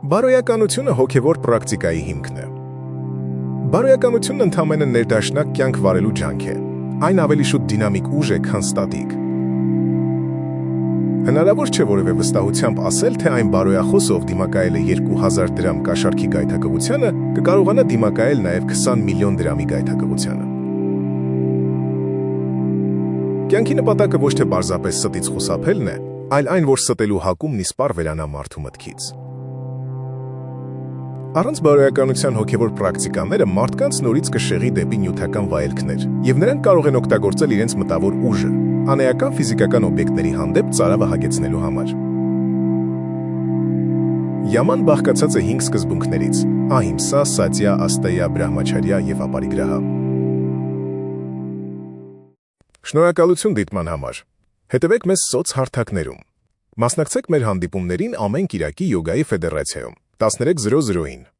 Բարոյականությունը հոգևոր պրակտիկայի հիմքն է։ Բարոյականությունն ընդհանրապես ներդաշնակ կյանք վարելու ջանք է։ Այն ավելի շուտ դինամիկ ուժ է, քան ստատիկ։ Հնարավոր չէ որևէ վստահությամբ ասել, թե այն բարոյախոսով դիմակայել է 2000 դրամ կաշառքի գայթակղությանը, կկարողանա դիմակայել նաև 20 միլիոն դրամի գայթակղությանը։ Կյանքի նպատակը ոչ թե պարզապես ստից խուսափելն է, այլ այն, որ ստելու հակումն իսպառ վերանա մարդու մտքից։ Առանց բարոյականության հոգևոր պրակտիկաները մարդկանց նորից կշեղի դեպի նյութական վայելքներ, եւ նրանք կարող են օգտագործել իրենց մտավոր ուժը, անեական ֆիզիկական օբյեկտների հանդեպ ծարավը հագեցնելու համար։ Յաման բաղկացած է 5 սկզբունքներից՝ ահիմսա, սատյա, աստեյա, բրահմաչարյա եւ ապարիգրահա։ Շնորհակալություն դիտման համար։ Հետևեք մեզ սոցհարթակներում։ Մասնակցեք մեր հանդիպումներին ամեն կիրակի յոգայի ֆեդերացիայում 13:00-ին։